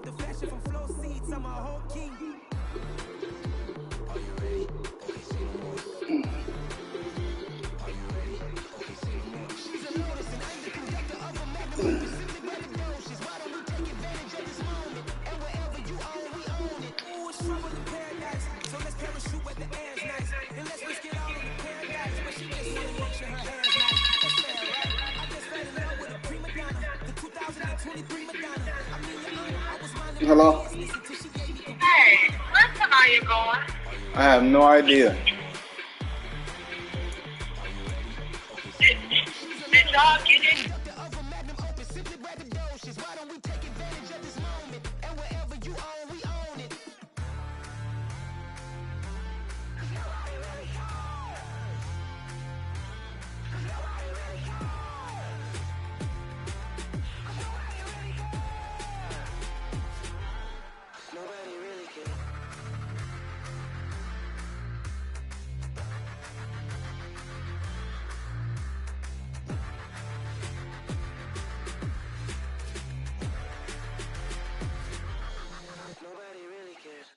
the fashion from flow seats. I'm a whole king. Are you ready? Okay, say no more. Are you ready? Okay, say no more. She's a lotus and I'm the conductor of a Madden. Simply by the doses. Why don't we take advantage of this moment? And wherever you own, we own it. Ooh, it's trouble in paradise. So let's parachute where the air's nice. And let's risk it all on the paradise. But she just wanna make sure her hair's nice. That's fair, right? I just fell in love with a prima donna. The 2023 Madonna. I mean, your honor, I was minding Hello? my business until she gave me the Hey, listen, how you going? I have no idea. Did y'all get it? Why don't we take advantage of this moment? And wherever you own, we own it. Nobody really cares. Nobody really cares.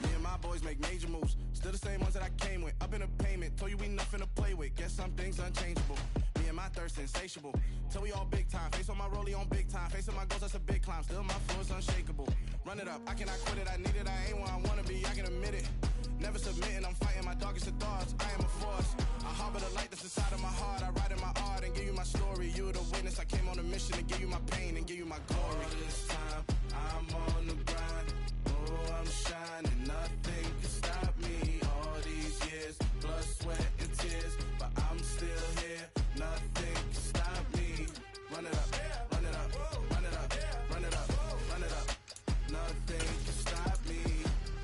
Me and my boys make major moves. Still the same ones that I came with. Up in a payment. Told you we nothing to play with. Guess some things unchangeable. Me and my thirst insatiable. Till we all big time. Face on my rollie on big time. Facing my goals, that's a big climb. Still my flow is unshakable. Run it up. I cannot quit it. I need it. I ain't where I wanna be. I can admit it. Never submitting. I'm fighting my darkest of thoughts. I am a force. I harbor the light that's inside of my heart. I write in my art and give you my story. You are the witness. I came on a mission to give you my pain and give you my glory. All this time, I'm on the grind. Oh, I'm shining. Nothing can stop me. All these years, blood, sweat, and tears. But I'm still here. Nothing can stop me. Run it up, run it up, run it up, run it up, run it up. Nothing can stop me.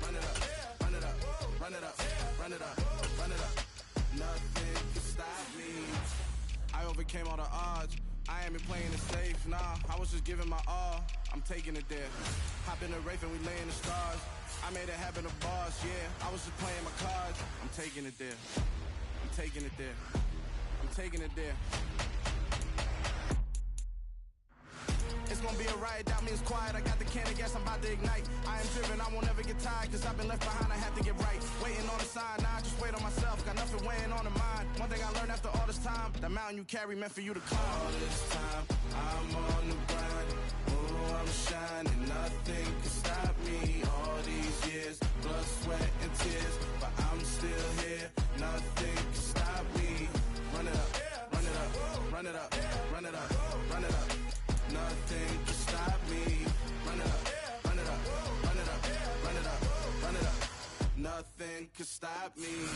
Run it up, run it up, run it up, run it up, run it up. Nothing can stop me. I overcame all the odds. I ain't been playing it safe, nah. I was just giving my all. I'm taking it there. Hop in the Wraith and we lay in the stars. I made it happen to boss, yeah. I was just playing my cards. I'm taking it there. I'm taking it there. I'm taking it there. It's gonna be a riot, doubt me it's quiet. I got the can of gas, I'm about to ignite. I am driven, I won't ever get tired, cause I've been left behind, I have to get right. Waiting on the sign, now I just wait on myself. Got nothing weighing on the mind. One thing I learned after all this time, the mountain you carry meant for you to climb. All this time, I'm on the grind. Oh, I'm shining, nothing can stop me. All these years, blood, sweat, and tears. But I'm still here, nothing can stop me. Run it up, run it up, run it up, run it up, run it up. Nothing can stop me. Run it up, run it up, run it up, run it up, run it up. Nothing can stop me.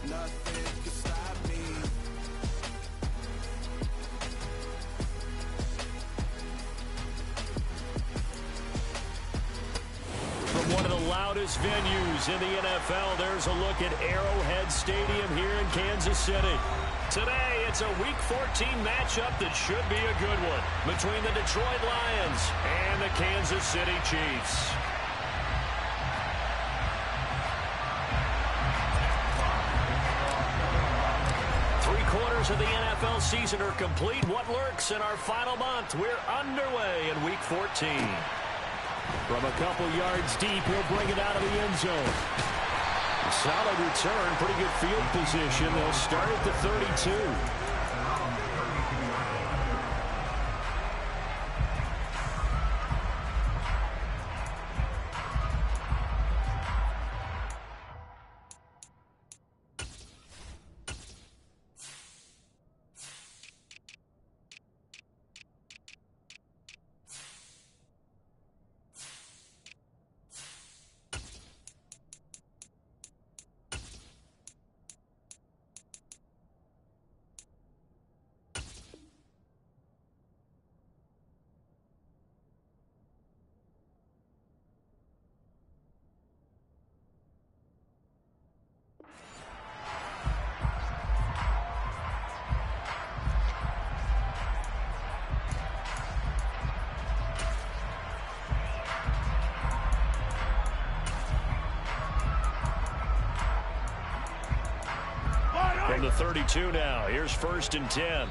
Nothing can stop me. From one of the loudest venues in the NFL, there's a look at Arrowhead Stadium here in Kansas City. Today, it's a Week 14 matchup that should be a good one between the Detroit Lions and the Kansas City Chiefs. Three-quarters of the NFL season are complete. What lurks in our final month? We're underway in Week 14. From a couple yards deep, he'll bring it out of the end zone. Solid return, pretty good field position. They'll start at the 32. From the 32 now, here's 1st and 10.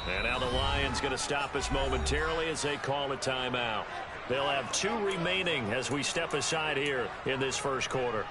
And now the Lions going to stop us momentarily as they call a timeout. They'll have 2 remaining as we step aside here in this first quarter.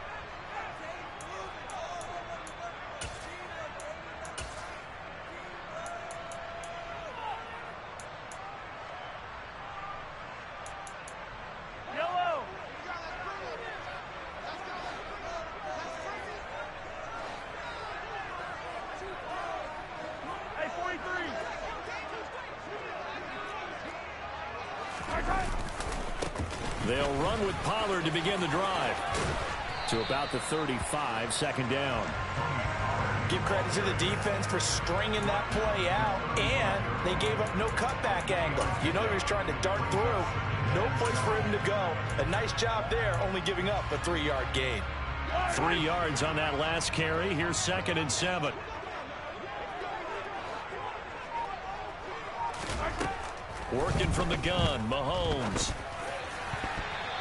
They'll run with Pollard to begin the drive. To about the 35, 2nd down. Give credit to the defense for stringing that play out, and they gave up no cutback angle. You know he was trying to dart through. No place for him to go. A nice job there, only giving up a 3-yard gain. 3 yards on that last carry. Here's 2nd and 7. Working from the gun, Mahomes.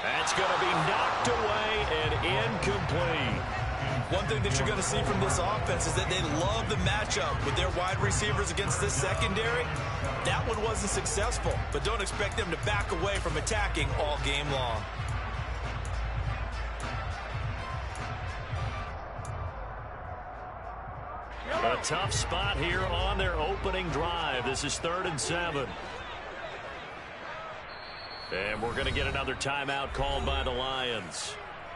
That's going to be knocked away and incomplete. One thing that you're going to see from this offense is that they love the matchup with their wide receivers against this secondary. That one wasn't successful, but don't expect them to back away from attacking all game long. A tough spot here on their opening drive. This is 3rd and 7. And we're going to get another timeout called by the Lions.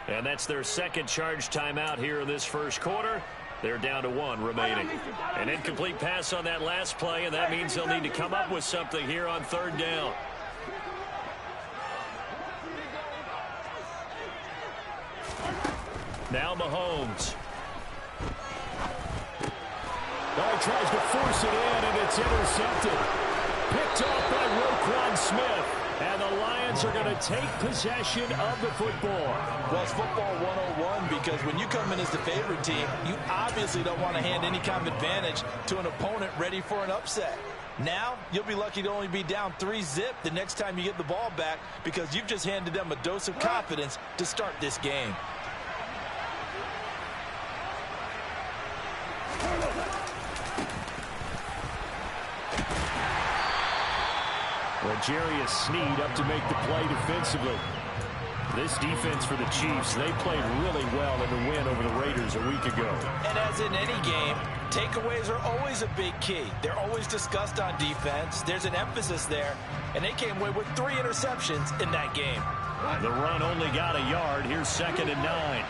And that's their 2nd charge timeout here in this first quarter. They're down to 1 remaining. An incomplete pass on that last play, and that means they'll need to come up with something here on 3rd down. Now Mahomes. He tries to force it in, and it's intercepted. Picked off by Roquan Smith. And the Lions are going to take possession of the football. Well, it's football 101 because when you come in as the favorite team, you obviously don't want to hand any kind of advantage to an opponent ready for an upset. Now, you'll be lucky to only be down 3-zip the next time you get the ball back because you've just handed them a dose of confidence to start this game. L'Jarius Sneed up to make the play defensively. This defense for the Chiefs, they played really well in the win over the Raiders a week ago. And as in any game, takeaways are always a big key. They're always discussed on defense. There's an emphasis there, and they came away with 3 interceptions in that game. The run only got a yard. Here's 2nd and 9.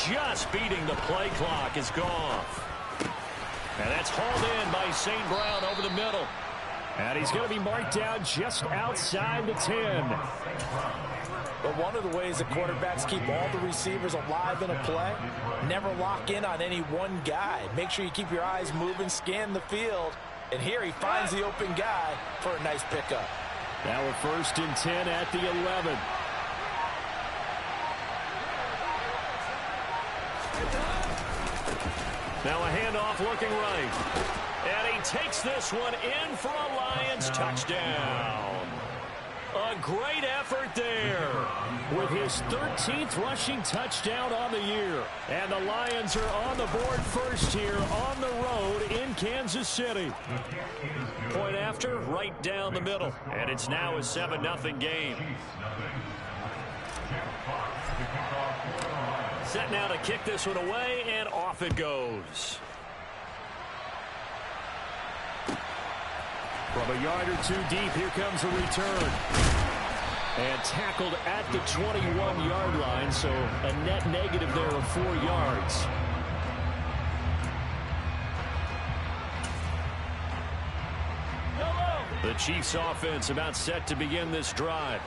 Just beating the play clock is Goff. And that's hauled in by St. Brown over the middle. And he's going to be marked down just outside the 10. But one of the ways that quarterbacks keep all the receivers alive in a play, never lock in on any one guy. Make sure you keep your eyes moving, scan the field. And here he finds the open guy for a nice pickup. Now we're 1st and 10 at the 11. Now a handoff looking right. And he takes this one in for a Lions touchdown. A great effort there with his 13th rushing touchdown on the year. And the Lions are on the board first here on the road in Kansas City. Point after, right down the middle. And it's now a 7-0 game. Set now to kick this one away, and off it goes. From a yard or 2 deep, here comes a return. And tackled at the 21-yard line, so a net negative there of 4 yards. The Chiefs offense about set to begin this drive.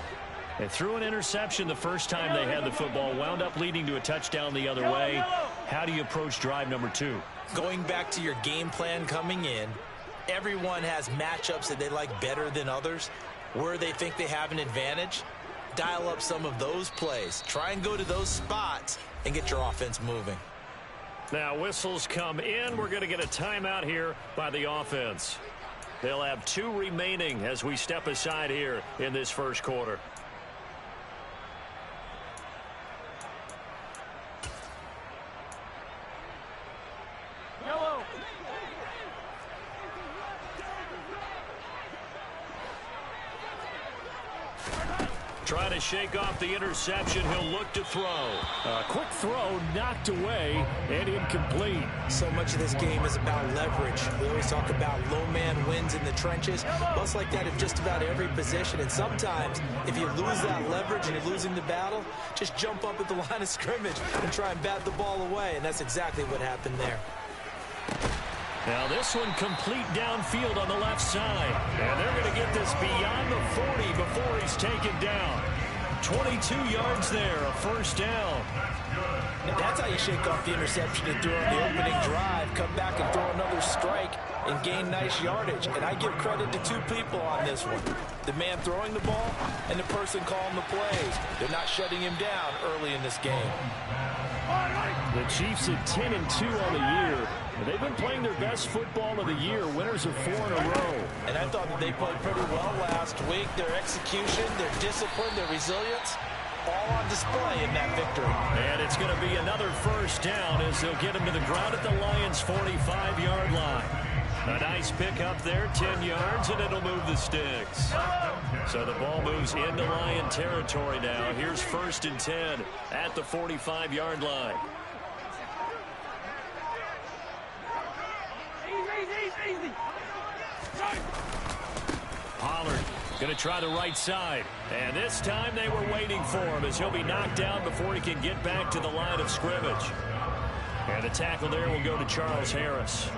They threw an interception the first time they had the football, wound up leading to a touchdown the other way. How do you approach drive number 2? Going back to your game plan coming in, everyone has matchups that they like better than others. Where they think they have an advantage, dial up some of those plays. Try and go to those spots and get your offense moving. Now whistles come in. We're going to get a timeout here by the offense. They'll have 2 remaining as we step aside here in this first quarter. Trying to shake off the interception. He'll look to throw. A quick throw knocked away and incomplete. So much of this game is about leverage. We always talk about low man wins in the trenches. Well, it's like that in just about every position. And sometimes, if you lose that leverage and you're losing the battle, just jump up at the line of scrimmage and try and bat the ball away. And that's exactly what happened there. Now this one complete downfield on the left side. And they're going to get this beyond the 40 before he's taken down. 22 yards there, a first down. And that's how you shake off the interception and throw on the opening drive, come back and throw another strike and gain nice yardage. And I give credit to 2 people on this one. The man throwing the ball and the person calling the plays. They're not shutting him down early in this game. The Chiefs at 10-2 on the year. They've been playing their best football of the year, winners of 4 in a row. And I thought that they played pretty well last week. Their execution, their discipline, their resilience, all on display in that victory. And it's going to be another first down as they'll get him to the ground at the Lions' 45-yard line. A nice pickup there, 10 yards, and it'll move the sticks. So the ball moves into Lion territory now. Here's 1st and 10 at the 45-yard line. Pollard going to try the right side. And this time they were waiting for him as he'll be knocked down before he can get back to the line of scrimmage. And the tackle there will go to Charles Harris.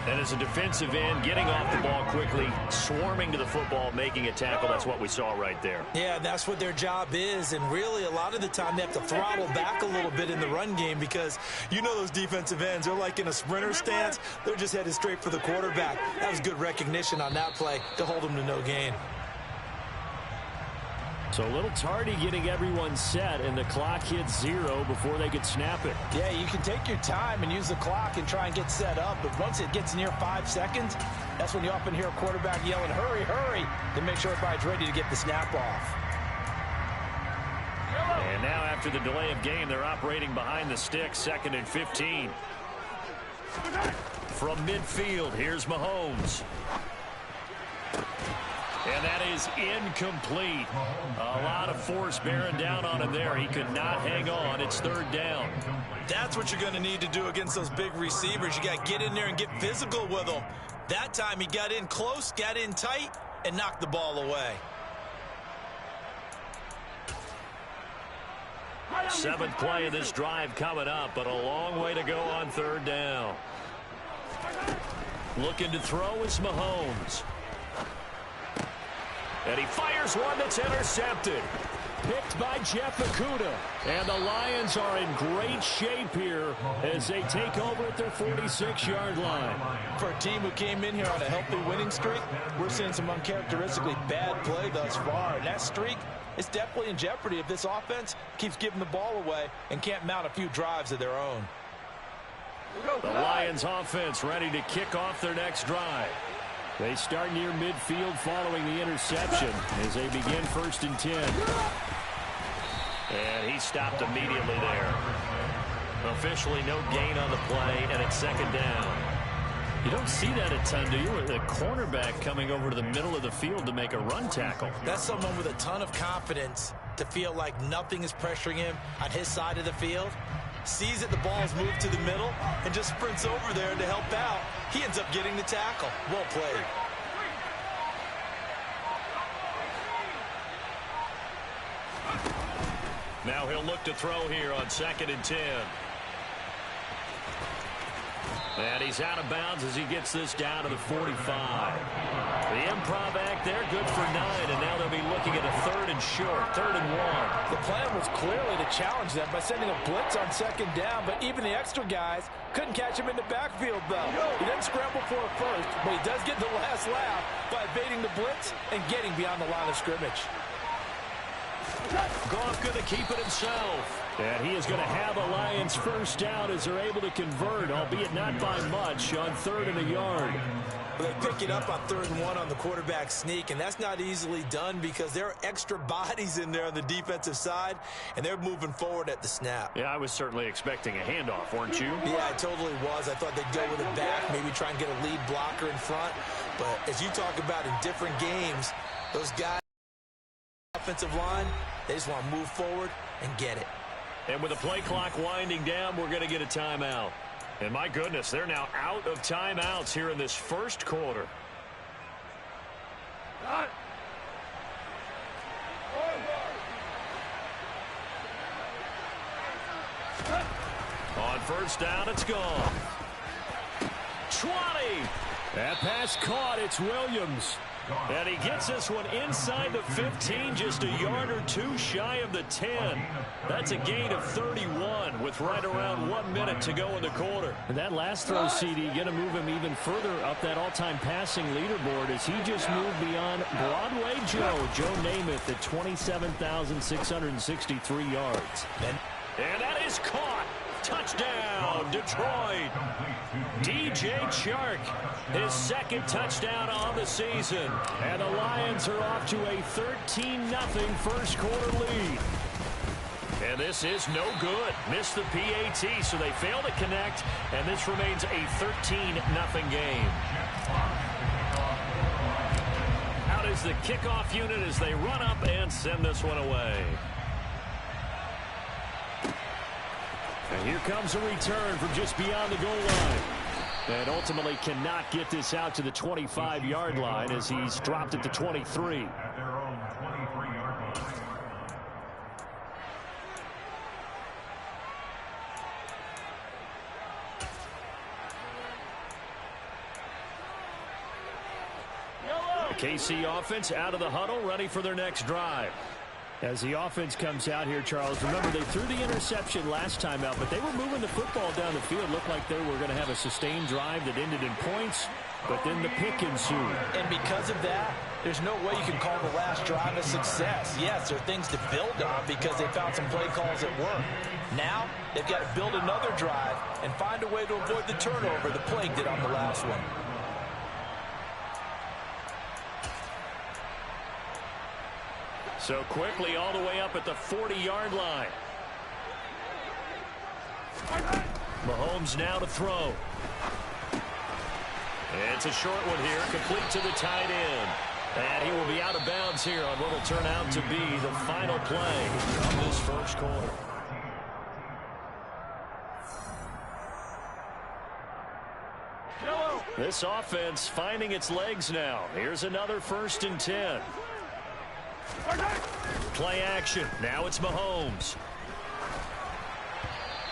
And as a defensive end, getting off the ball quickly, swarming to the football, making a tackle. That's what we saw right there. Yeah, that's what their job is. And really, a lot of the time, they have to throttle back a little bit in the run game because you know those defensive ends, they're like in a sprinter stance. They're just headed straight for the quarterback. That was good recognition on that play to hold them to no gain. So a little tardy getting everyone set, and the clock hits 0 before they could snap it. Yeah, you can take your time and use the clock and try and get set up, but once it gets near 5 seconds, that's when you often hear a quarterback yelling, hurry, hurry, to make sure everybody's ready to get the snap off. And now after the delay of game, they're operating behind the sticks, 2nd and 15. From midfield, here's Mahomes. And that is incomplete. A lot of force bearing down on him there. He could not hang on. It's 3rd down. That's what you're going to need to do against those big receivers. You got to get in there and get physical with them. That time he got in close, got in tight, and knocked the ball away. 7th play of this drive coming up, but a long way to go on 3rd down. Looking to throw is Mahomes. And he fires one that's intercepted. Picked by Jeff Okudah. And the Lions are in great shape here as they take over at their 46-yard line. For a team who came in here on a healthy winning streak, we're seeing some uncharacteristically bad play thus far. And that streak is definitely in jeopardy if this offense keeps giving the ball away and can't mount a few drives of their own. The Lions offense ready to kick off their next drive. They start near midfield following the interception as they begin 1st and 10. And he stopped immediately there. Officially no gain on the play, and it's 2nd down. You don't see that a ton, do you? A cornerback coming over to the middle of the field to make a run tackle. That's someone with a ton of confidence to feel like nothing is pressuring him on his side of the field. Sees that the ball's moved to the middle and just sprints over there to help out. He ends up getting the tackle. Well played. Now he'll look to throw here on 2nd and 10. And he's out of bounds as he gets this down to the 45. The improv act there, good for 9, and now they'll be looking at a 3rd and short, 3rd and 1. The plan was clearly to challenge them by sending a blitz on 2nd down, but even the extra guys couldn't catch him in the backfield, though. He didn't scramble for a first, but he does get the last laugh by evading the blitz and getting beyond the line of scrimmage. Goff going to keep it himself. And he is going to have a Lions first down as they're able to convert, albeit not by much, on 3rd and a yard. They pick it up on 3rd and 1 on the quarterback sneak, and that's not easily done because there are extra bodies in there on the defensive side, and they're moving forward at the snap. Yeah, I was certainly expecting a handoff, weren't you? Yeah, I totally was. I thought they'd go with it back, maybe try and get a lead blocker in front. But as you talk about in different games, those guys, offensive line, they just want to move forward and get it. And with the play clock winding down, we're going to get a timeout. And my goodness, they're now out of timeouts here in this first quarter. On first down, it's gone. 20. That pass caught. It's Williams. And he gets this one inside the 15, just a yard or two shy of the 10. That's a gain of 31 with right around 1 minute to go in the quarter. And that last throw, CD, going to move him even further up that all-time passing leaderboard as he just moved beyond Broadway Joe Namath at 27,663 yards. And that is caught. Touchdown, Detroit. DJ Chark, his second touchdown on the season. And the Lions are off to a 13-0 first quarter lead. And this is no good. Missed the PAT, so they fail to connect, and this remains a 13-0 game. Out is the kickoff unit as they run up and send this one away. And here comes a return from just beyond the goal line. And ultimately cannot get this out to the 25-yard line as he's dropped it to 23. The KC offense out of the huddle, ready for their next drive. As the offense comes out here, Charles, remember they threw the interception last time out, but they were moving the football down the field. Looked like they were going to have a sustained drive that ended in points, but then the pick ensued. And because of that, there's no way you can call the last drive a success. Yes, there are things to build on because they found some play calls that work. Now, they've got to build another drive and find a way to avoid the turnover the Plague did on the last one. So quickly all the way up at the 40-yard line. Mahomes now to throw. It's a short one here, complete to the tight end. And he will be out of bounds here on what will turn out to be the final play of this first quarter. This offense finding its legs now. Here's another 1st and 10. Play action. Now it's Mahomes.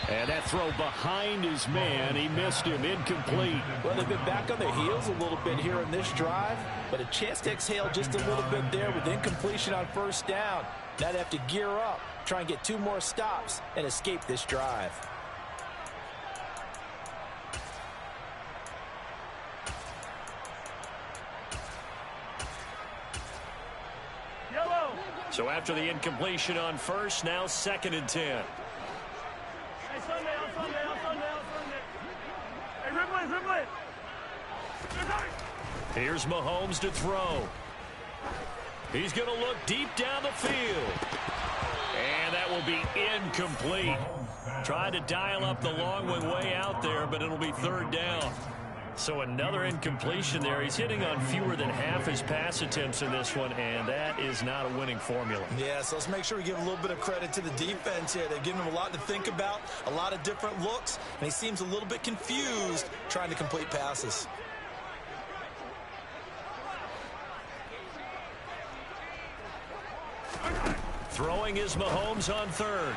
And that throw behind his man. He missed him. Incomplete. Well, they've been back on their heels a little bit here in this drive, but a chance to exhale just a little bit there with incompletion on first down. Now they have to gear up, try and get 2 more stops, and escape this drive. So after the incompletion on first, now 2nd and 10. Here's Mahomes to throw. He's going to look deep down the field. And that will be incomplete. Tried to dial up the long one way out there, but it'll be 3rd down. So another incompletion there. He's hitting on fewer than half his pass attempts in this one, and that is not a winning formula. Yeah, so let's make sure we give a little bit of credit to the defense here. They've given him a lot to think about, a lot of different looks, and he seems a little bit confused trying to complete passes. Throwing is Mahomes on 3rd.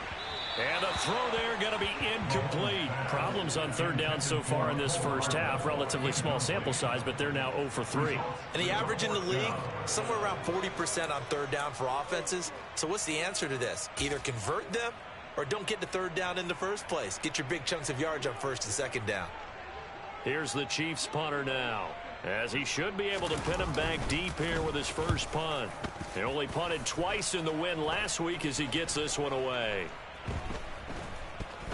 And a throw there going to be incomplete. Problems on 3rd down so far in this first half. Relatively small sample size, but they're now 0 for 3. And the average in the league, somewhere around 40% on 3rd down for offenses. So what's the answer to this? Either convert them or don't get to 3rd down in the first place. Get your big chunks of yards on 1st and 2nd down. Here's the Chiefs punter now, as he should be able to pin him back deep here with his first punt. He only punted twice in the win last week as he gets this one away.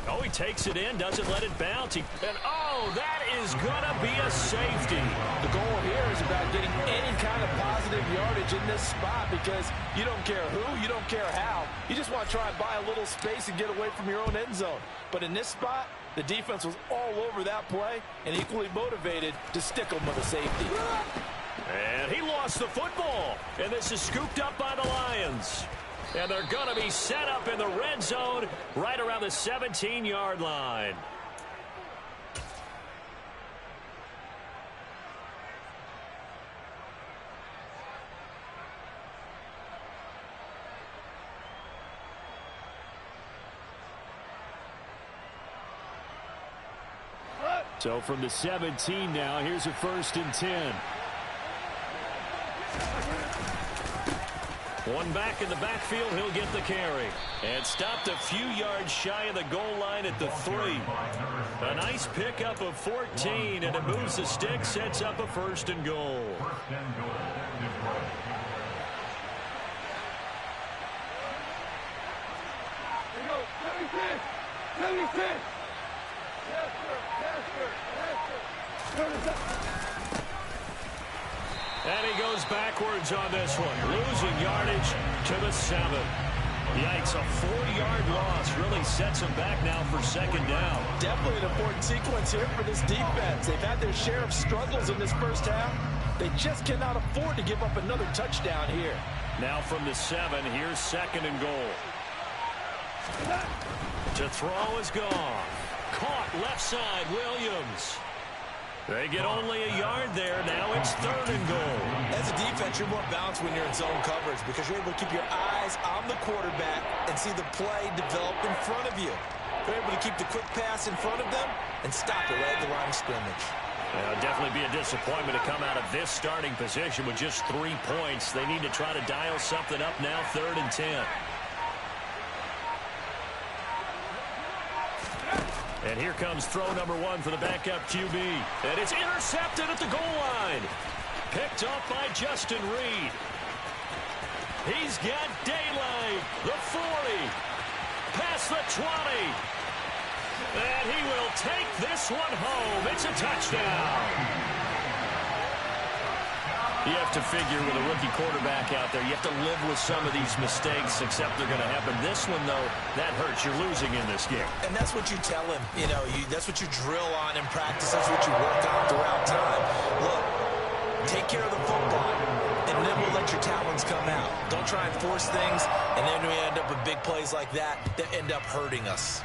Oh, he takes it in, doesn't let it bounce. And, oh, that is going to be a safety. The goal here is about getting any kind of positive yardage in this spot because you don't care who, you don't care how. You just want to try and buy a little space and get away from your own end zone. But in this spot, the defense was all over that play and equally motivated to stick them with a safety. And he lost the football. And this is scooped up by the Lions. And they're going to be set up in the red zone right around the 17-yard line. So from the 17 now, here's a 1st and 10. One back in the backfield, he'll get the carry. And stopped a few yards shy of the goal line at the 3. A nice pickup of 14, and it moves the stick, sets up a 1st and goal. And he goes backwards on this one, losing yardage to the 7. Yikes, a 4-yard loss really sets him back now for 2nd down. Definitely an important sequence here for this defense. They've had their share of struggles in this first half. They just cannot afford to give up another touchdown here. Now from the 7, here's 2nd and goal. To throw is gone. Caught left side, Williams. They get only a yard there. Now it's 3rd and goal. As a defense, you're more balanced when you're in zone coverage because you're able to keep your eyes on the quarterback and see the play develop in front of you. You're able to keep the quick pass in front of them and stop it right at the line of scrimmage. It'll definitely be a disappointment to come out of this starting position with just 3 points. They need to try to dial something up now, 3rd and 10. And here comes throw number 1 for the backup QB. And it's intercepted at the goal line. Picked off by Justin Reed. He's got daylight. The 40. Past the 20. And he will take this one home. It's a touchdown. You have to figure with a rookie quarterback out there, you have to live with some of these mistakes, except they're going to happen. This one, though, that hurts. You're losing in this game. And that's what you tell him. You know, that's what you drill on in practice. That's what you work on throughout time. Look, take care of the football, and then we'll let your talents come out. Don't try and force things, and then we end up with big plays like that end up hurting us.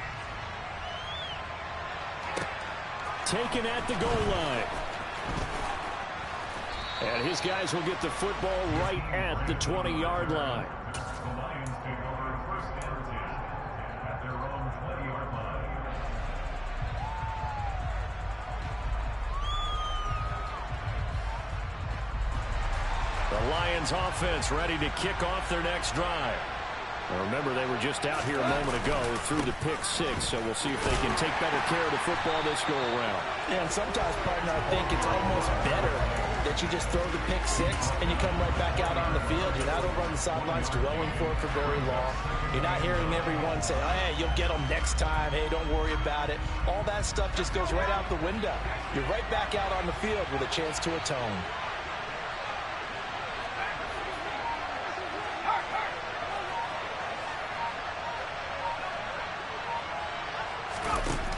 Taken at the goal line. And his guys will get the football right at the 20-yard line. The Lions offense ready to kick off their next drive. Now remember, they were just out here a moment ago through the pick 6, so we'll see if they can take better care of the football this go-around. Yeah, and sometimes, partner, I think it's almost better that you just throw the pick 6 and you come right back out on the field. You're not over on the sidelines dwelling for it for very long. You're not hearing everyone say, oh, hey, you'll get them next time. Hey, don't worry about it. All that stuff just goes right out the window. You're right back out on the field with a chance to atone.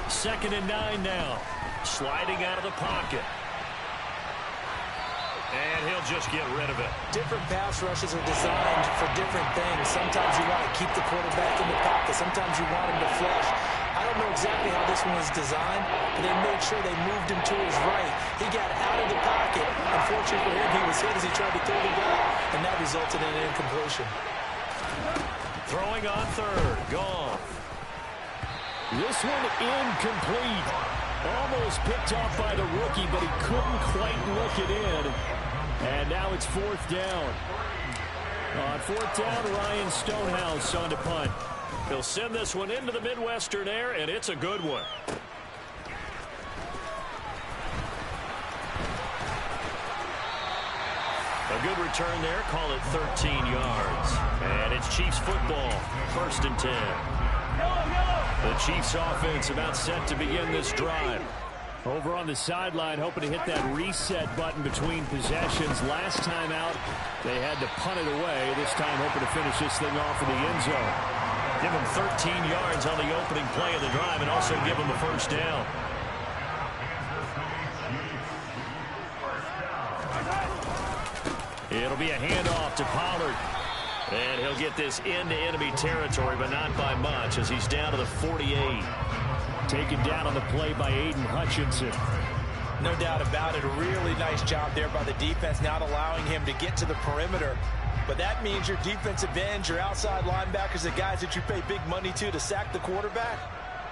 Second and 9 now. Sliding out of the pocket. And he'll just get rid of it. Different pass rushes are designed for different things. Sometimes you want to keep the quarterback in the pocket. Sometimes you want him to flush. I don't know exactly how this one was designed, but they made sure they moved him to his right. He got out of the pocket. Unfortunately for him, he was hit as he tried to throw the ball, and that resulted in an incompletion. Throwing on 3rd. Gone. This one incomplete. Almost picked off by the rookie, but he couldn't quite look it in. And now it's 4th down. On 4th down, Ryan Stonehouse on to punt. He'll send this one into the Midwestern air, and it's a good one. A good return there. Call it 13 yards. And it's Chiefs football. 1st and 10. The Chiefs offense about set to begin this drive. Over on the sideline, hoping to hit that reset button between possessions. Last time out, they had to punt it away. This time, hoping to finish this thing off in the end zone. Give them 13 yards on the opening play of the drive and also give them a first down. It'll be a handoff to Pollard. And he'll get this into enemy territory, but not by much as he's down to the 48. Taken down on the play by Aiden Hutchinson. No doubt about it. A really nice job there by the defense, not allowing him to get to the perimeter. But that means your defensive ends, your outside linebackers, the guys that you pay big money to sack the quarterback,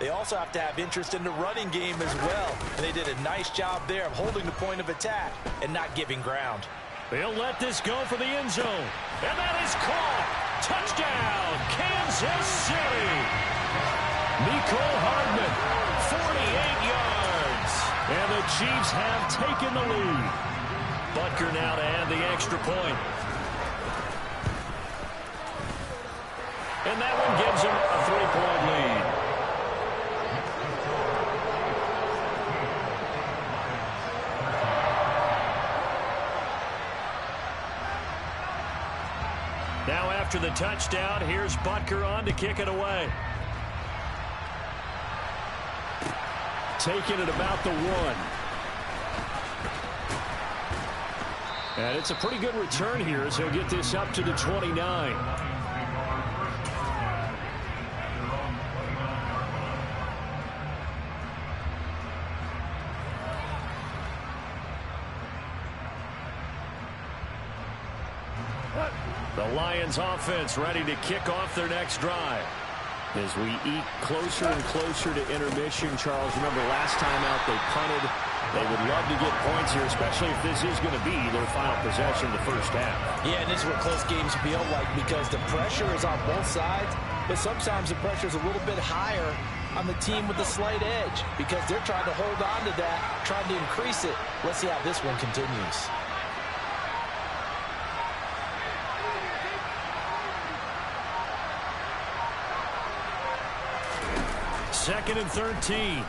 they also have to have interest in the running game as well. And they did a nice job there of holding the point of attack and not giving ground. They'll let this go for the end zone. And that is caught. Touchdown, Kansas City. Mecole Hardman, 48 yards. And the Chiefs have taken the lead. Butker now to add the extra point. And that one gives them a 3-point lead. Now after the touchdown, here's Butker on to kick it away. Taking it about the 1. And it's a pretty good return here as he'll get this up to the 29. The Lions offense ready to kick off their next drive. As we eat closer and closer to intermission, Charles, remember last time out they punted. They would love to get points here, especially if this is going to be their final possession the first half. Yeah, and this is what close games feel like because the pressure is on both sides, but sometimes the pressure is a little bit higher on the team with the slight edge because they're trying to hold on to that, trying to increase it. Let's see how this one continues. Second and 13.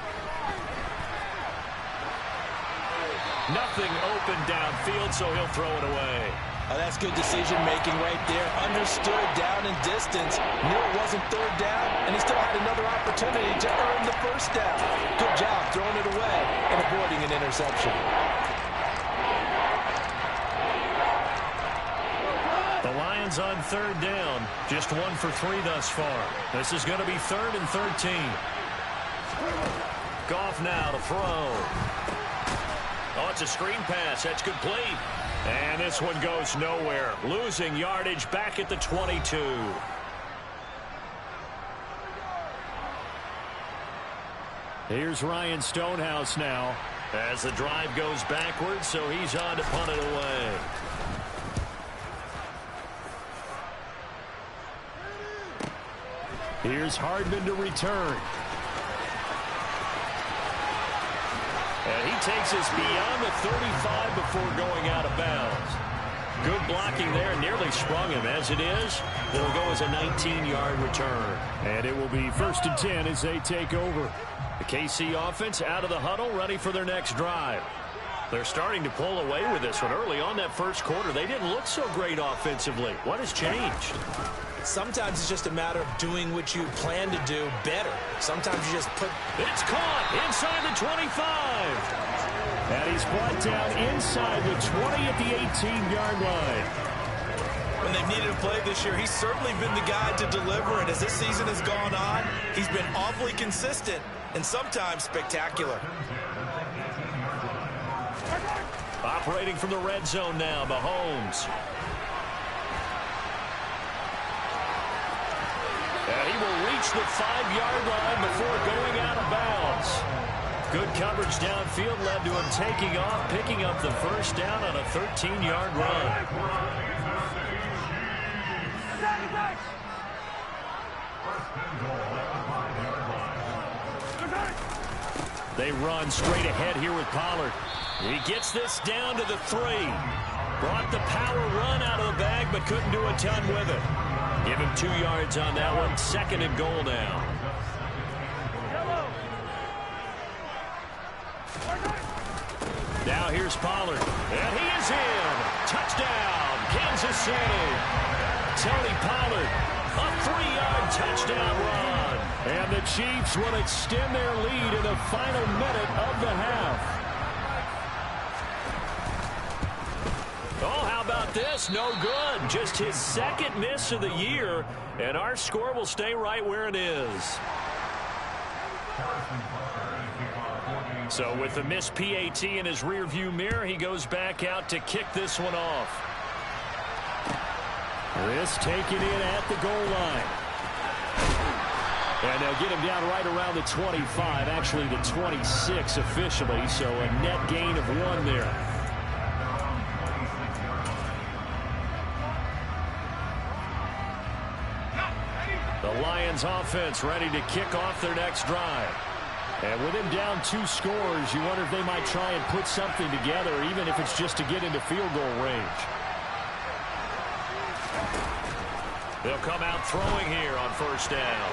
Nothing open downfield, so he'll throw it away. Oh, that's good decision-making right there. Understood down in distance. Knew it wasn't third down, and he still had another opportunity to earn the first down. Good job throwing it away and avoiding an interception. The Lions on third down. Just 1 for 3 thus far. This is going to be 3rd and 13. Goff now to throw. Oh, it's a screen pass. That's complete. And this one goes nowhere. Losing yardage back at the 22. Here's Ryan Stonehouse now. As the drive goes backwards, so he's on to punt it away. Here's Hardman to return. And he takes us beyond the 35 before going out of bounds. Good blocking there, nearly sprung him. As it is, it'll go as a 19-yard return. And it will be 1st and 10 as they take over. The KC offense out of the huddle, ready for their next drive. They're starting to pull away with this one. Early on that first quarter, they didn't look so great offensively. What has changed? Sometimes it's just a matter of doing what you plan to do better. Sometimes you just put... It's caught inside the 25. And he's brought down inside the 20 at the 18-yard line. When they've needed a play this year, he's certainly been the guy to deliver. And as this season has gone on, he's been awfully consistent and sometimes spectacular. Operating from the red zone now, Mahomes. And he will reach the 5-yard line before going out of bounds. Good coverage downfield led to him taking off, picking up the first down on a 13-yard run. They run straight ahead here with Pollard. He gets this down to the 3. Brought the power run out of the bag, but couldn't do a ton with it. Give him 2 yards on that one. 2nd and goal now. Here's Pollard. And he is in. Touchdown, Kansas City. Tony Pollard, a 3-yard touchdown run. And the Chiefs will extend their lead in the final minute of the half. Oh, how about this? No good. Just his second miss of the year, and our score will stay right where it is. So with the missed PAT in his rearview mirror, he goes back out to kick this one off. This taken in at the goal line. And they'll get him down right around the 25, actually the 26 officially, so a net gain of 1 there. The Lions offense ready to kick off their next drive. And with him down 2 scores, you wonder if they might try and put something together, even if it's just to get into field goal range. They'll come out throwing here on first down.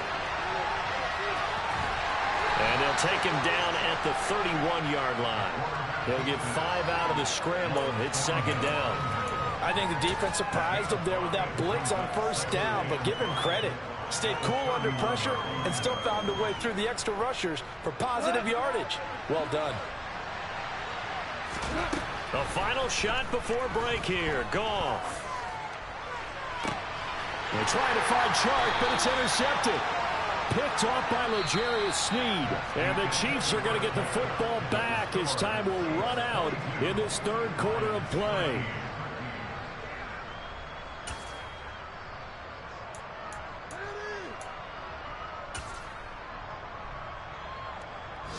And they'll take him down at the 31-yard line. They'll get 5 out of the scramble. It's second down. I think the defense surprised him there with that blitz on first down, but give him credit. Stayed cool under pressure and still found a way through the extra rushers for positive yardage. Well done. The final shot before break here. Goff. They're trying to find Chark, but it's intercepted. Picked off by L'Jarius Sneed. And the Chiefs are going to get the football back as time will run out in this third quarter of play.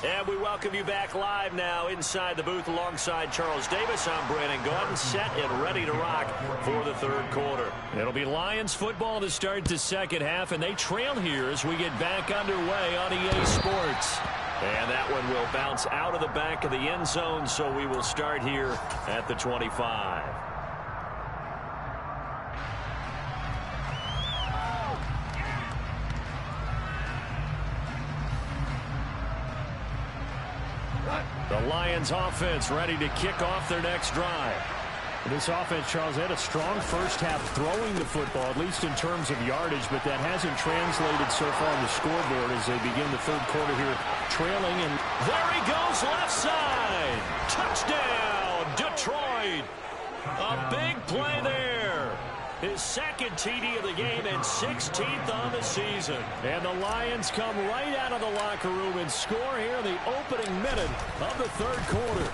And we welcome you back live now inside the booth alongside Charles Davis. I'm Brandon Gordon, set and ready to rock for the third quarter. It'll be Lions football to start the second half, and they trail here as we get back underway on EA Sports. And that one will bounce out of the back of the end zone, so we will start here at the 25. The Lions offense ready to kick off their next drive. This offense, Charles, had a strong first half throwing the football, at least in terms of yardage, but that hasn't translated so far on the scoreboard as they begin the third quarter here trailing. And there he goes, left side. Touchdown, Detroit. A big play there. His second TD of the game and 16th on the season. And the Lions come right out of the locker room and score here in the opening minute of the third quarter.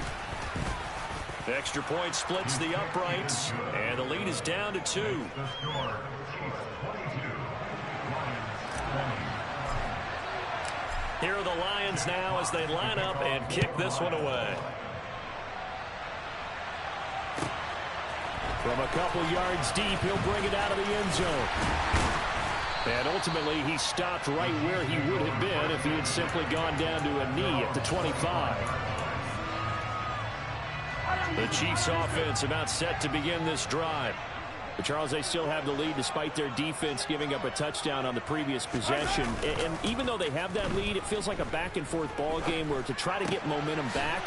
The extra point splits the uprights, and the lead is down to 2. Here are the Lions now as they line up and kick this one away. From a couple yards deep, he'll bring it out of the end zone. And ultimately, he stopped right where he would have been if he had simply gone down to a knee at the 25. The Chiefs offense about set to begin this drive. But Charles, they still have the lead despite their defense giving up a touchdown on the previous possession. And even though they have that lead, it feels like a back-and-forth ball game where to try to get momentum back,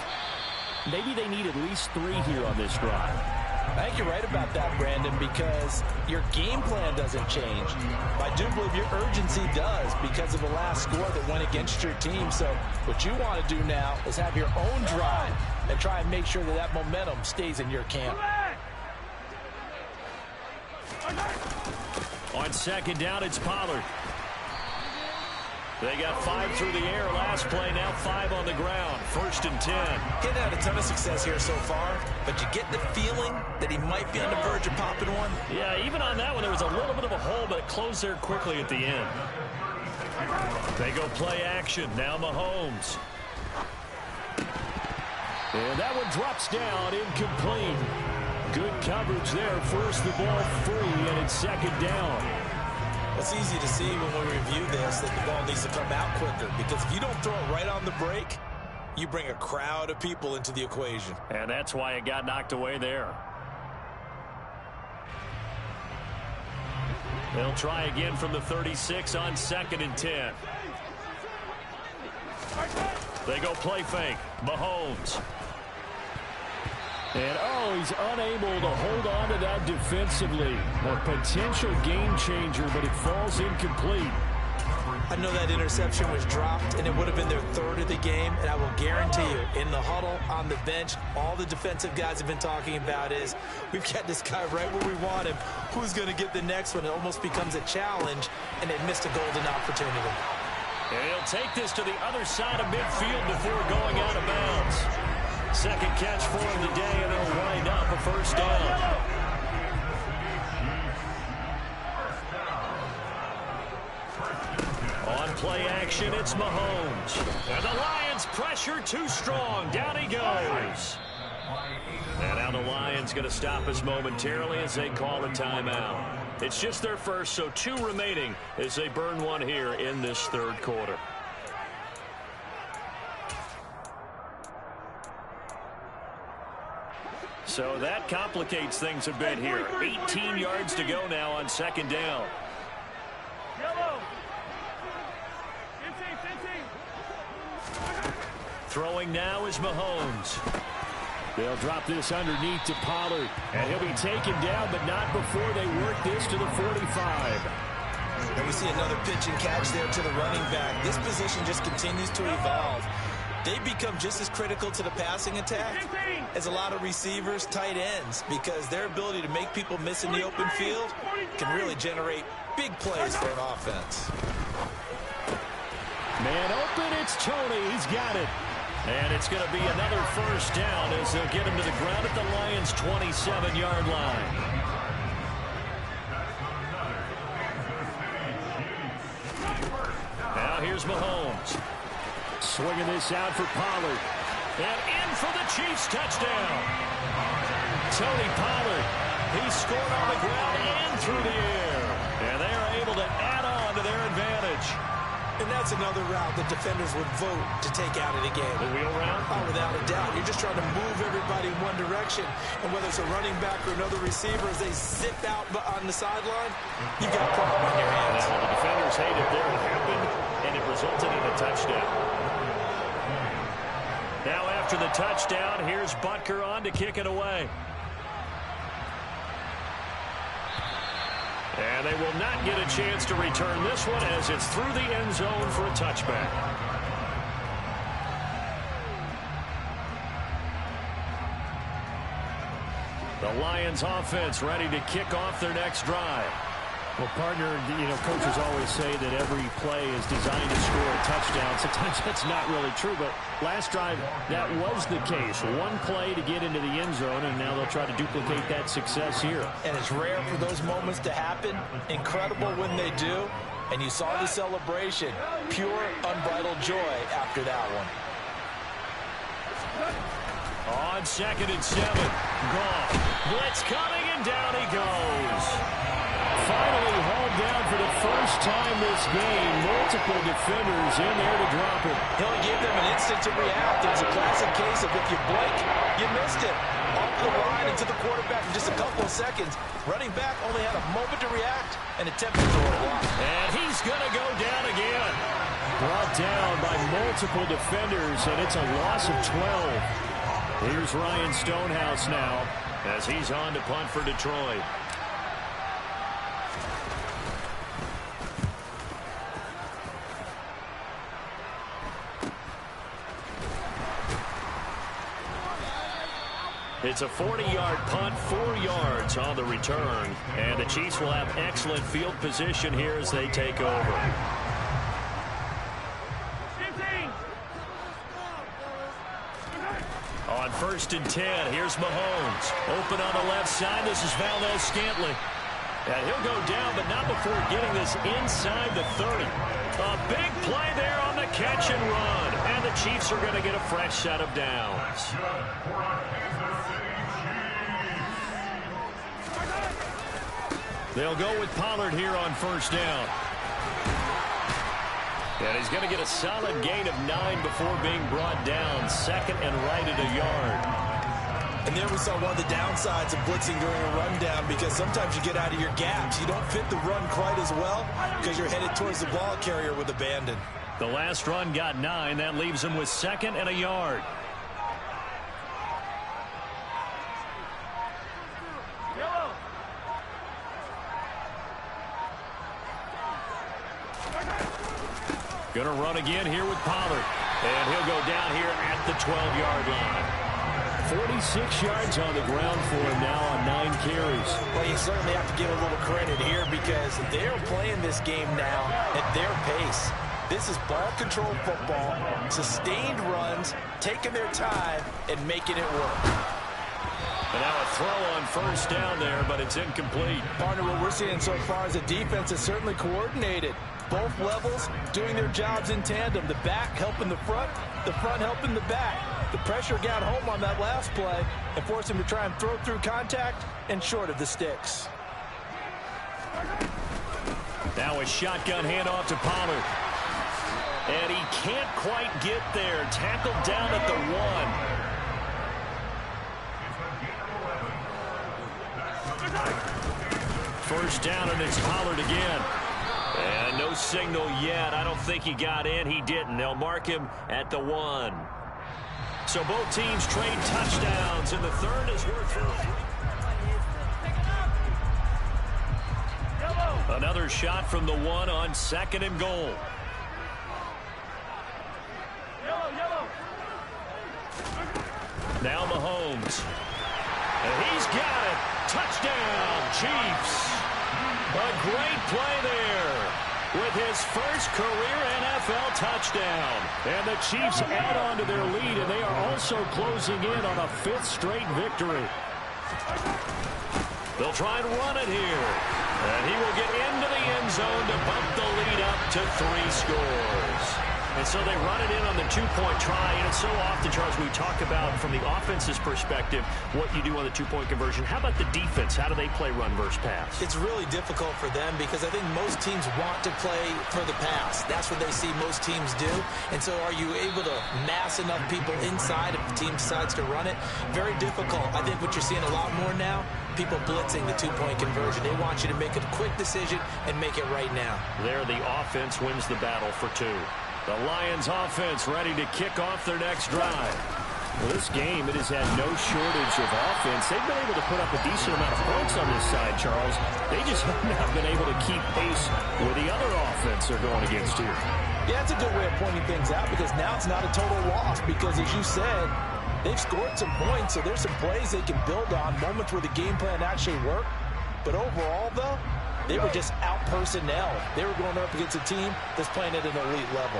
maybe they need at least 3 here on this drive. I think you're right about that, Brandon, because your game plan doesn't change. I do believe your urgency does because of the last score that went against your team. So what you want to do now is have your own drive and try and make sure that that momentum stays in your camp. On second down, it's Pollard. They got 5 through the air last play, now 5 on the ground. 1st and 10. Getting had a ton of success here so far, but you get the feeling that he might be on the verge of popping one. Yeah, even on that one, there was a little bit of a hole, but it closed there quickly at the end. They go play action. Now Mahomes. And that one drops down, incomplete. Good coverage there. Forced the ball free, and it's second down. It's easy to see when we review this that the ball needs to come out quicker, because if you don't throw it right on the break, you bring a crowd of people into the equation. And that's why it got knocked away there. They'll try again from the 36 on 2nd and 10. They go play fake. Mahomes. And, oh, he's unable to hold on to that defensively. A potential game changer, but it falls incomplete. I know that interception was dropped, and it would have been their third of the game, and I will guarantee you, in the huddle, on the bench, all the defensive guys have been talking about is, we've got this guy right where we want him. Who's going to get the next one? It almost becomes a challenge, and they missed a golden opportunity. And he'll take this to the other side of midfield before going out of bounds. Second catch for him today, and it'll wind up a first down. On play action, it's Mahomes. And the Lions pressure too strong. Down he goes. And now the Lions going to stop us momentarily as they call a timeout. It's just their first, so 2 remaining as they burn one here in this third quarter. So that complicates things a bit here. 18 yards to go now on second down. Throwing now is Mahomes. They'll drop this underneath to Pollard. And he'll be taken down, but not before they work this to the 45. And we see another pitch and catch there to the running back. This position just continues to evolve. They become just as critical to the passing attack as a lot of receivers, tight ends, because their ability to make people miss in the open field can really generate big plays for an offense. Man open, it's Tony. He's got it. And it's going to be another first down as they'll get him to the ground at the Lions' 27-yard line. Now here's Mahomes. Swinging this out for Pollard. And in for the Chiefs' touchdown. Tony Pollard. He scored on the ground and through the air. And they are able to add on to their advantage. And that's another route that defenders would vote to take out of the game. The wheel route? Oh, without a doubt. You're just trying to move everybody in one direction. And whether it's a running back or another receiver, as they zip out on the sideline, you've got a problem on your hands. Now, the defenders hate it there. It happened, and it resulted in a touchdown. Now after the touchdown, here's Butker on to kick it away. And they will not get a chance to return this one as it's through the end zone for a touchback. The Lions offense ready to kick off their next drive. Well, partner, coaches always say that every play is designed to score a touchdown. Sometimes that's not really true, but last drive, that was the case. One play to get into the end zone, and now they'll try to duplicate that success here. And it's rare for those moments to happen. Incredible when they do. And you saw the celebration. Pure, unbridled joy after that one. On 2nd and 7. Goff. Blitz coming, and down he goes. Finally hauled down for the first time this game. Multiple defenders in there to drop it. He only gave them an instant to react. It was a classic case of if you blink, you missed it. Off the line into the quarterback in just a couple of seconds. Running back only had a moment to react and attempted to throw a block. And he's going to go down again. Brought down by multiple defenders, and it's a loss of 12. Here's Ryan Stonehouse now as he's on to punt for Detroit. It's a 40-yard punt, 4 yards on the return. And the Chiefs will have excellent field position here as they take over. On 1st and 10, here's Mahomes. Open on the left side. This is Valdez-Scantling. And he'll go down, but not before getting this inside the 30. A big play there on the catch and run. And the Chiefs are going to get a fresh set of downs. They'll go with Pollard here on 1st down. And he's going to get a solid gain of 9 before being brought down. 2nd and right at a yard. And there we saw one of the downsides of blitzing during a rundown, because sometimes you get out of your gaps. You don't fit the run quite as well because you're headed towards the ball carrier with abandon. The last run got 9. That leaves him with 2nd and a yard. Going to run again here with Pollard. And he'll go down here at the 12-yard line. 46 yards on the ground for him now on 9 carries. Well, you certainly have to give a little credit here because they're playing this game now at their pace. This is ball control football, sustained runs, taking their time, and making it work. And now a throw on first down there, but it's incomplete. Partner, what we're seeing so far is the defense is certainly coordinated. Both levels doing their jobs in tandem. The back helping the front helping the back. The pressure got home on that last play and forced him to try and throw through contact and short of the sticks. Now a shotgun handoff to Pollard. And he can't quite get there. Tackled down at the 1. First down, and it's Pollard again. And no signal yet. I don't think he got in. He didn't. They'll mark him at the 1. So both teams trade touchdowns, and the third is worth it. Another shot from the 1 on 2nd and goal. Now Mahomes. And he's got it. Touchdown, Chiefs. A great play there with his first career NFL touchdown. And the Chiefs add on to their lead, and they are also closing in on a 5th straight victory. They'll try and run it here. And he will get into the end zone to bump the lead up to 3 scores. And so they run it in on the 2-point try. And it's so often, Charles, we talk about from the offense's perspective what you do on the 2-point conversion. How about the defense? How do they play run versus pass? It's really difficult for them because I think most teams want to play for the pass. That's what they see most teams do. And so are you able to mass enough people inside if the team decides to run it? Very difficult. I think what you're seeing a lot more now, people blitzing the 2-point conversion. They want you to make a quick decision and make it right now. There, the offense wins the battle for 2. The Lions offense ready to kick off their next drive. Well, this game, it has had no shortage of offense. They've been able to put up a decent amount of points on this side, Charles. They just have not been able to keep pace with the other offense they're going against here. Yeah, it's a good way of pointing things out because now it's not a total loss because, as you said, they've scored some points, so there's some plays they can build on, moments where the game plan actually worked. But overall, though, they were just out personnel. They were going up against a team that's playing at an elite level.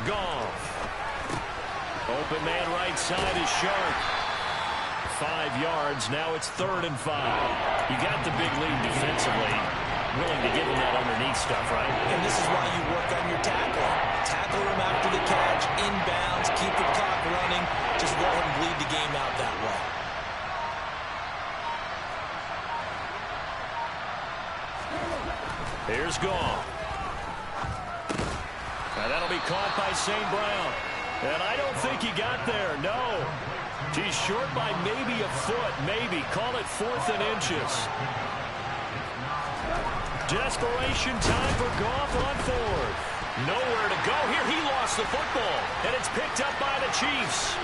Goff. Open man right side is Sharp. 5 yards. Now it's 3rd and 5. You got the big lead defensively. Willing to give him that underneath stuff, right? And this is why you work on your tackling. Tackle him after the catch, inbounds, keep the clock running. Just let him bleed the game out that way. Here's Goff. And that'll be caught by St. Brown. And I don't think he got there, no. He's short by maybe a foot, maybe. Call it 4th and inches. Desperation time for Goff on 4th. Nowhere to go here. He lost the football, and it's picked up by the Chiefs.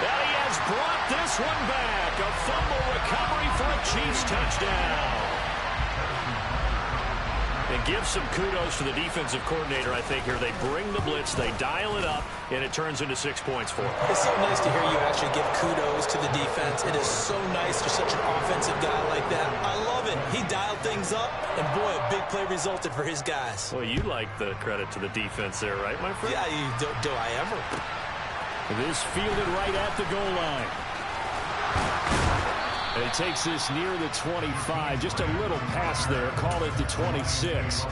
And he has brought this one back. A fumble recovery for a Chiefs touchdown. And give some kudos to the defensive coordinator, I think, here. They bring the blitz, they dial it up, and it turns into 6 points for them. It's so nice to hear you actually give kudos to the defense. It is so nice for such an offensive guy like that. I love it. He dialed things up, and boy, a big play resulted for his guys. Well, you like the credit to the defense there, right, my friend? Yeah, do I ever? This fielded right at the goal line. And he takes this near the 25. Just a little pass there. Call it the 26.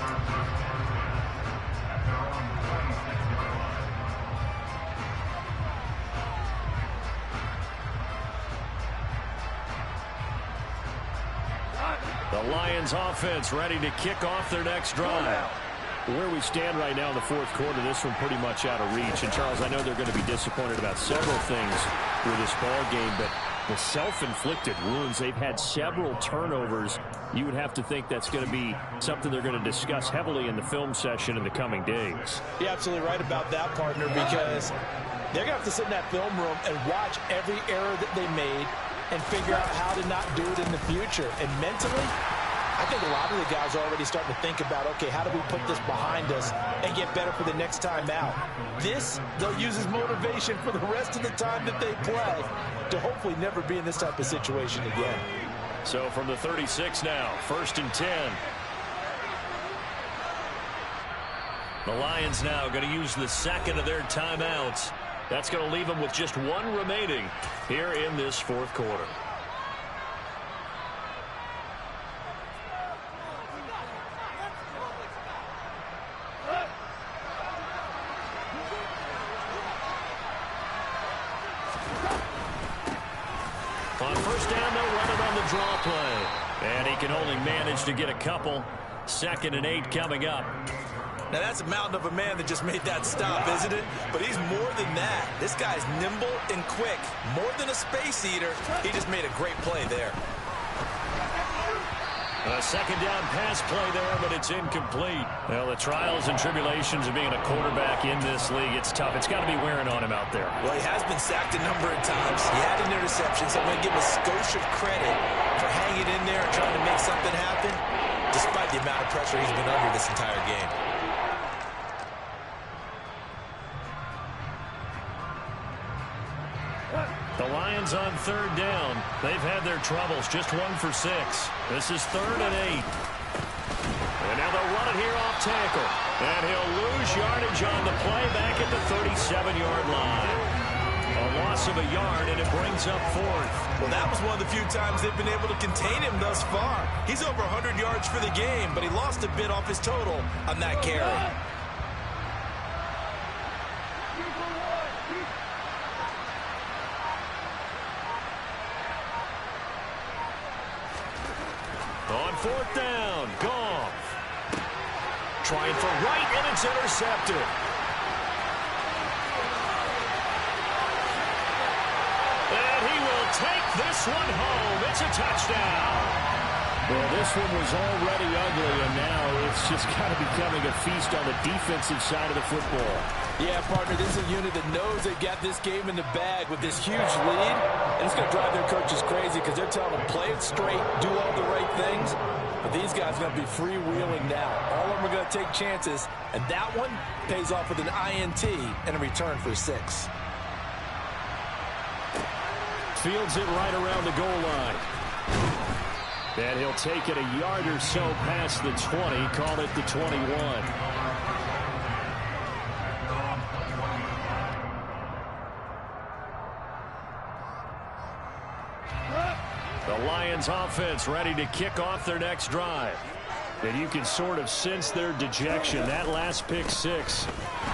The Lions offense ready to kick off their next drive. Where we stand right now in the 4th quarter, this one pretty much out of reach. And, Charles, I know they're going to be disappointed about several things with this ball game, but the self-inflicted wounds, they've had several turnovers. You would have to think that's going to be something they're going to discuss heavily in the film session in the coming days. You're absolutely right about that, partner, because they're going to have to sit in that film room and watch every error that they made and figure out how to not do it in the future. And mentally, I think a lot of the guys are already starting to think about, okay, how do we put this behind us and get better for the next time out? This, they'll use as motivation for the rest of the time that they play to hopefully never be in this type of situation again. So from the 36 now, 1st and 10. The Lions now going to use the second of their timeouts. That's going to leave them with just one remaining here in this fourth quarter. On first down, they'll run it on the draw play. And he can only manage to get a couple. 2nd and 8 coming up. Now, that's a mountain of a man that just made that stop, isn't it? But he's more than that. This guy's nimble and quick. More than a space eater. He just made a great play there. A 2nd down pass play there, but it's incomplete. Well, the trials and tribulations of being a quarterback in this league, it's tough. It's got to be wearing on him out there. Well, he has been sacked a number of times. He had an interception, so I'm going to give him a skosh of credit for hanging in there and trying to make something happen, despite the amount of pressure he's been under this entire game. The Lions on 3rd down. They've had their troubles. Just 1 for 6. This is 3rd and 8. And now they'll run it here off tackle. And he'll lose yardage on the play back at the 37-yard line. A loss of a yard, and it brings up 4th. Well, that was one of the few times they've been able to contain him thus far. He's over 100 yards for the game, but he lost a bit off his total on that carry. On 4th down, Goff. Trying for right, and it's intercepted. And he will take this one home. It's a touchdown. Well, this one was already ugly, and now it's just kind of becoming a feast on the defensive side of the football. Yeah, partner, this is a unit that knows they got this game in the bag with this huge lead, and it's going to drive their coaches crazy because they're telling them play it straight, do all the right things. But these guys are going to be freewheeling now. All of them are going to take chances, and that one pays off with an INT and a return for 6. Fields it right around the goal line. And he'll take it a yard or so past the 20, call it the 21. The Lions offense ready to kick off their next drive. And you can sort of sense their dejection. That last pick 6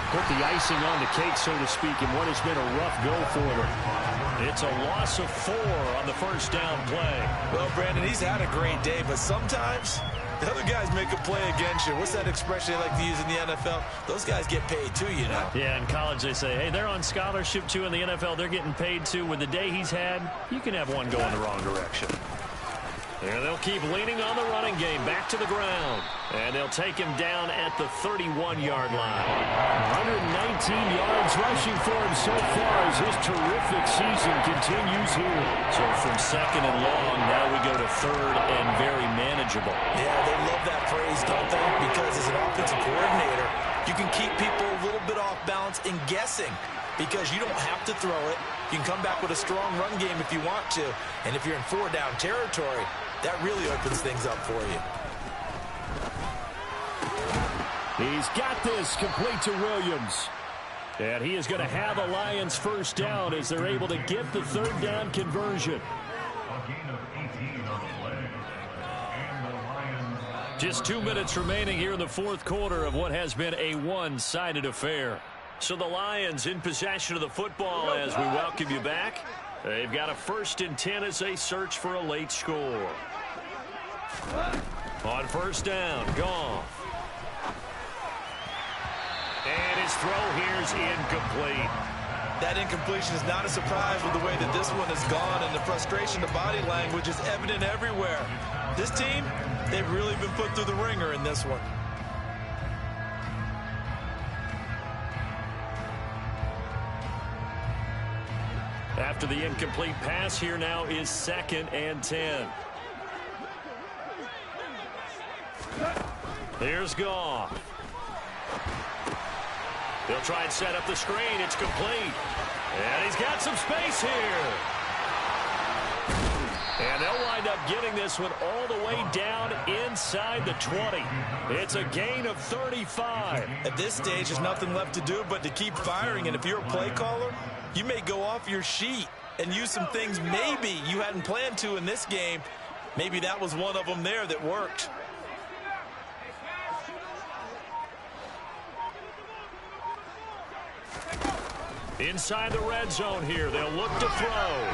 put the icing on the cake, so to speak, in what has been a rough go for them. It's a loss of 4 on the first down play. Well, Brandon, he's had a great day, but sometimes the other guys make a play against you. What's that expression they like to use in the NFL? Those guys get paid too, you know. Yeah, in college they say, hey, they're on scholarship too. In the NFL, they're getting paid too. With the day he's had, you can have one going the wrong direction. And they'll keep leaning on the running game back to the ground. And they'll take him down at the 31-yard line. 119 yards rushing for him so far as his terrific season continues here. So from 2nd and long, now we go to 3rd and very manageable. Yeah, they love that phrase, don't they? Because as an offensive coordinator, you can keep people a little bit off balance and guessing. Because you don't have to throw it. You can come back with a strong run game if you want to. And if you're in 4-down territory, that really opens things up for you. He's got this complete to Williams. And he is going to have a Lions first down as they're able to get the 3rd down conversion. Just 2 minutes remaining here in the fourth quarter of what has been a one-sided affair. So the Lions in possession of the football as we welcome you back. They've got a 1st and 10 as they search for a late score. On first down, Goff. And his throw here is incomplete. That incompletion is not a surprise with the way that this one has gone, and the frustration, the body language is evident everywhere. This team, they've really been put through the ringer in this one. After the incomplete pass, here now is 2nd and 10. Here's Goff. He'll try and set up the screen. It's complete. And he's got some space here. And they'll wind up getting this one all the way down inside the 20. It's a gain of 35. At this stage, there's nothing left to do but to keep firing. And if you're a play caller, you may go off your sheet and use some things maybe you hadn't planned to in this game. Maybe that was one of them there that worked. Inside the red zone here, they'll look to throw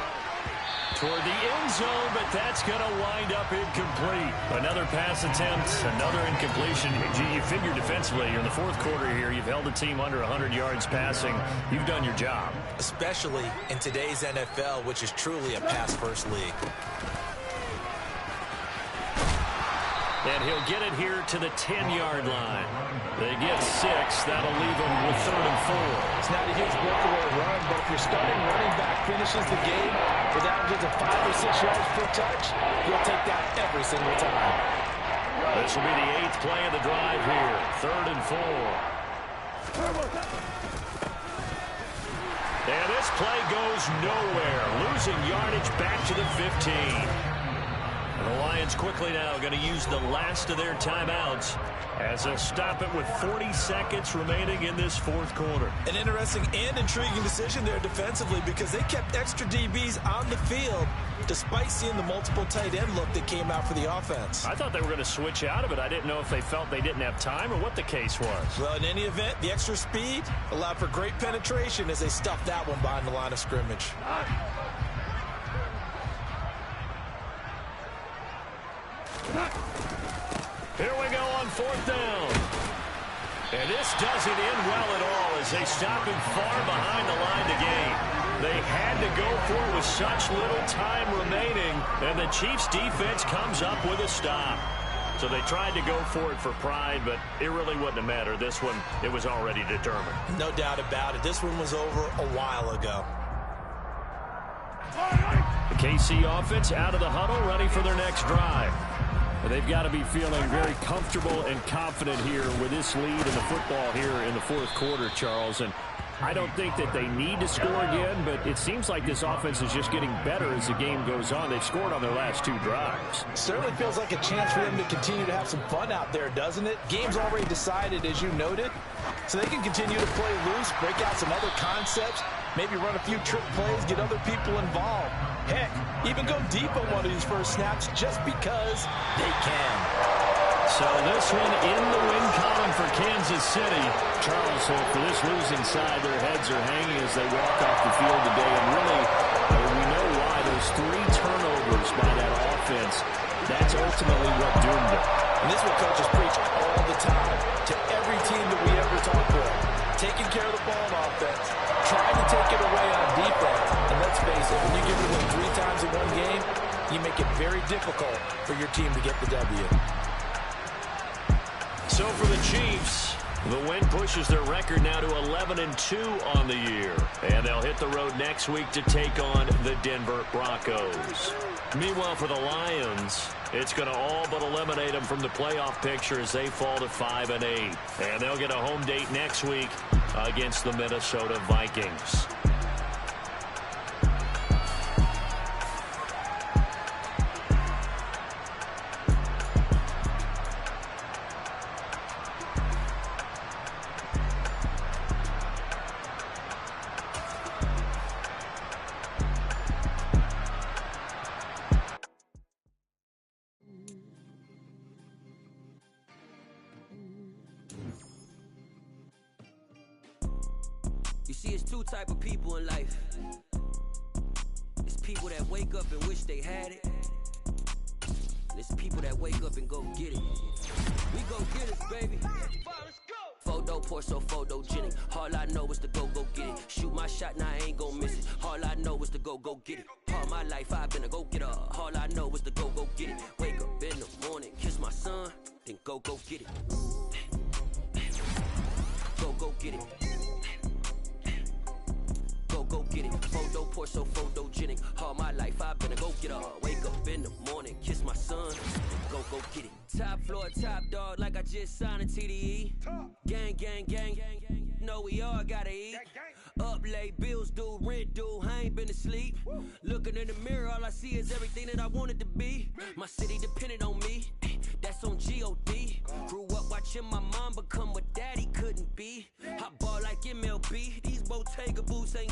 toward the end zone, but that's going to wind up incomplete. Another pass attempt, another incompletion. You figure defensively, you're in the fourth quarter here, you've held a team under 100 yards passing. You've done your job. Especially in today's NFL, which is truly a pass-first league. And he'll get it here to the 10-yard line. They get 6. That'll leave them with 3rd and 4. It's not a huge breakaway run, but if your starting running back finishes the game with averages of 5 or 6 yards per touch, you'll take that every single time. This will be the 8th play of the drive here. 3rd and 4. And this play goes nowhere. Losing yardage back to the 15. The Lions quickly now going to use the last of their timeouts as they'll stop it with 40 seconds remaining in this fourth quarter. An interesting and intriguing decision there defensively because they kept extra DBs on the field despite seeing the multiple tight end look that came out for the offense. I thought they were going to switch out of it. I didn't know if they felt they didn't have time or what the case was. Well, in any event, the extra speed allowed for great penetration as they stuffed that one behind the line of scrimmage. Here we go on 4th down. And this doesn't end well at all as they stop him far behind the line to gain. They had to go for it with such little time remaining, and the Chiefs' defense comes up with a stop. So they tried to go for it for pride, but it really wouldn't have mattered. This one, it was already determined. No doubt about it. This one was over a while ago. The KC offense out of the huddle, ready for their next drive. They've got to be feeling very comfortable and confident here with this lead in the football here in the fourth quarter, Charles. And I don't think that they need to score again, but it seems like this offense is just getting better as the game goes on. They've scored on their last 2 drives. Certainly feels like a chance for them to continue to have some fun out there, doesn't it? Game's already decided, as you noted, so they can continue to play loose, break out some other concepts, maybe run a few trick plays, get other people involved. Heck, even go deep on one of these first snaps just because they can. So this one in the win column for Kansas City. Charles, so for this losing side, their heads are hanging as they walk off the field today. And really, we know why. Those 3 turnovers by that offense, that's ultimately what doomed them. And this is what coaches preach all the time to every team that we ever talk with. Taking care of the ball on offense, trying to take it away on defense. And let's face it, when you give it away 3 times in one game, you make it very difficult for your team to get the W. So for the Chiefs, the win pushes their record now to 11-2 on the year. And they'll hit the road next week to take on the Denver Broncos. Meanwhile, for the Lions, it's going to all but eliminate them from the playoff picture as they fall to 5-8. And they'll get a home date next week against the Minnesota Vikings. You see, it's 2 type of people in life. It's people that wake up and wish they had it. And it's people that wake up and go get it. We go get it, baby. Photo poor, so photogenic. All I know is to go get it. Shoot my shot, now I ain't gon' miss it. All I know is to go get it. All my life I've been a go-getter. All I know is to go get it. Wake up in the morning, kiss my son, then go get it. Go get it. Go get it. Photo poor, so photogenic. All my life I've been a go-getter. Wake up in the morning, kiss my son, and go go get it. Top floor, top dog, like I just signed a TDE. Gang, gang, gang, know we all gotta eat. Up late, bills due, rent due, I ain't been asleep. Looking in the mirror, all I see is everything that I wanted to be. My city depended on me, that's on G.O.D. Grew up watching my mom become what daddy couldn't be. I ball like MLB, these Bottega boots ain't